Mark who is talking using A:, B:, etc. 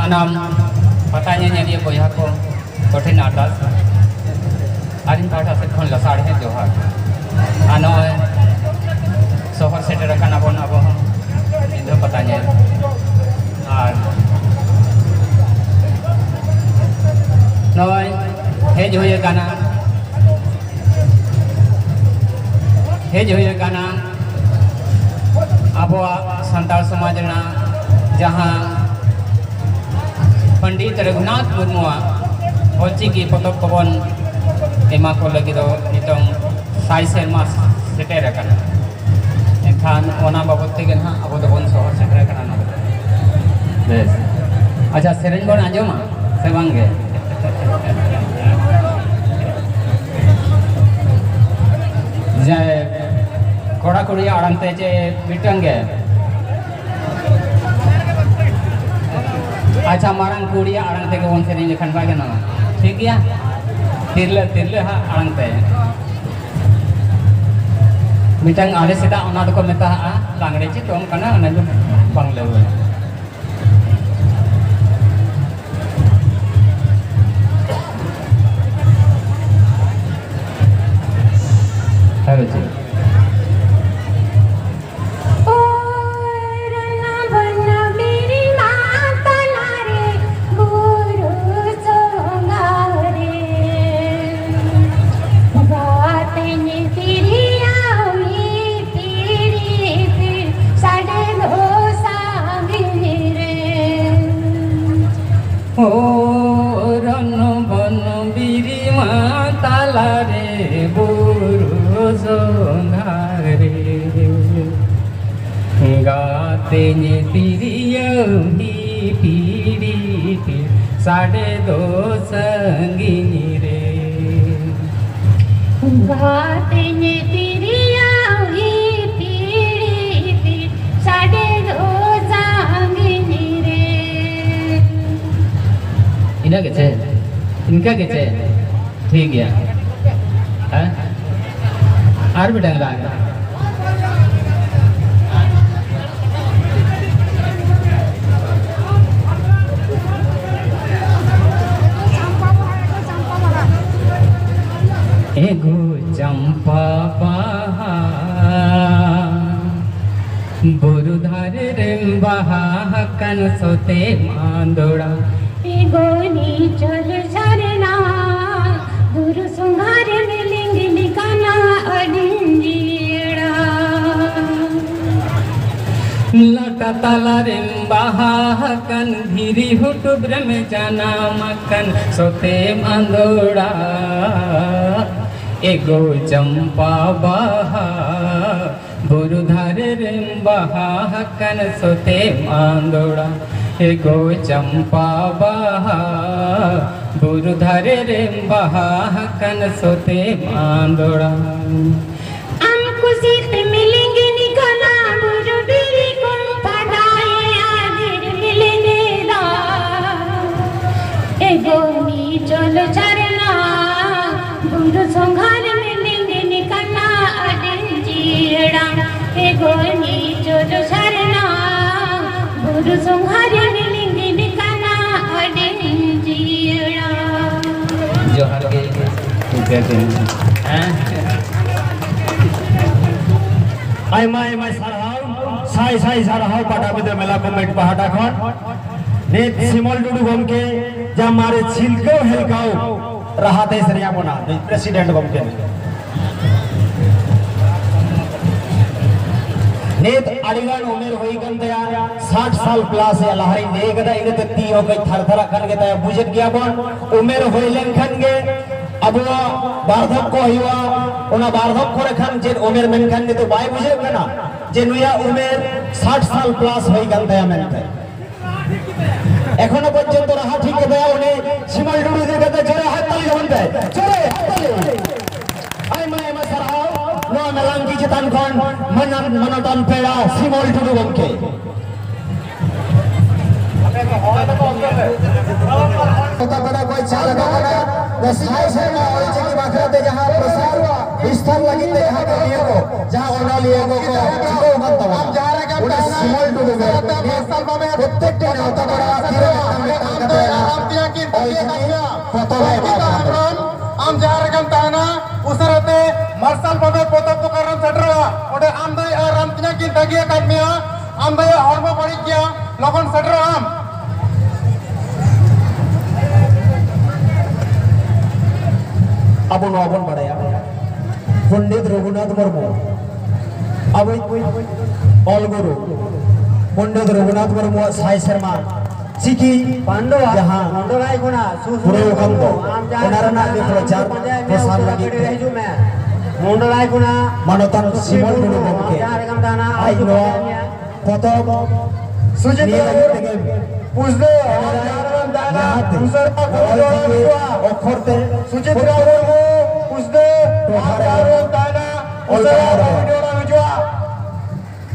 A: सानाम पताने ने बया को कठिन आरदास आलिन पाटा से खन लसाड़ है जोहार आनो शहर सेटर काना बन अब इन पताने और नय हेज हुए गाना आबोआ संताल समाज जहाँ पंडित रघुनाथ मुर्मुआ ऑलचिकी पतब कबन एमा को लगी नितों साई सेरमा सेटेर एनखान ओना बाबत तेगे ना अब तो बन शहर सेटेर कना बेस अच्छा सेरेन बन आजमा से बांगे जय कोड़ा कुड़ी आड़ंते चे मिटंगे अच्छा मारंग कुड़ी आड़ंते के वन से नहीं लिखन बागे ना ठीक है तिरले हाँ आड़ंते मिटंग आले सीधा उना तो को मिता हाँ लांगड़े ची तोम कना नजु बांगले हुए है बच्चे गाते ने तिरियमी पीड़ी साढ़े दो संगिनी रे
B: गाते ने तिरियमी पीड़ी साढ़े दो संगिनी रे
A: इना कैसे इनका कैसे ठीक है हैं आर बेटा लगा एगो चंपा बुरुधार रे कन सोते मांदोड़ा
B: एगो नीचल झरना दूर सुंगार में लिंग निकाना अडिंजीड़ा
A: लटा ताला रे कन धीरी हुट ब्रह्म जाना मकन सोते मांदोड़ा एगो चंपा बुरुधार रे कन सोते मांदोड़ा एगो चंपा बुरुधार रे कन सोते मांदोड़ा
B: अंकुशित मिलेंगे निकाना बुरु बिरी कुम पदाए आदिर मिलने दा एगो नीचल झरना बुरु संघार मिलेंगे निकाना अडिंजीड़ा एगो नीचल झरना बुरु संघार मिलेंगे निकाना अडिंजीड़ा
A: जोहार के कहते हैं
C: आई माय सारहाव साई सारहाव पाटा बिदे मेला कमेट पहाटा खन नेत सिमल डुडू गमके जा मारे छिलको हेलकाओ रहाते सरिया बना प्रेसिडेंट गमके नेत अड़ीगन उमेर होई गन तया 60 साल प्लस है लहरी ने गदा इने ते ती हो गई थरथरा खन के तया बुझत गया बन उमेर होइलन खन गे अब बार्धक को हुआ उना बार्धक को रखन जे उमेर में खन ने तो बाय बुझे ना जे नुया उमेर 60 साल प्लस होई गन तया मेनते एखोनो पर्यন্ত रहा ठीक के दया उन्हें सिमल डुडू दे गदा जोरे हाथ ताली बनते जोरे हाथ ताली आई माय सरहाव नो मेलांगी चितान खन मनोतन पेड़ा सिमल डुडू गमके
D: होता बड़ा कोई चाल का बड़ा दसाई से ना और चीज बाखरा दे जहां प्रसार हुआ स्थल लगी थे यहां के लिए को जहां ओना लिए को चिको मत हम जा रहे का सिमल डुडू में प्रत्येक दिन होता बड़ा kata alam tiang kin foto hai am jar gam tana usarate marsal babe potop to karam sadra ode am dai aram tiang kin tagia kadmia am dai hormo bari gya logon sadra am
C: abon abon badaya Pandit Raghunath Murmu aboi all guru Pandit Raghunath Murmu Sai Sharma Siki
E: Pandoa
C: jahan
E: Pandoai guna
C: pura ukam to onarana ke prachar prasar lagi
E: hiju me Mondoai guna
C: manotan Simon Dulu Gomke ai no foto
D: Sujit Pusde
C: okhorte
D: Sujit Pusde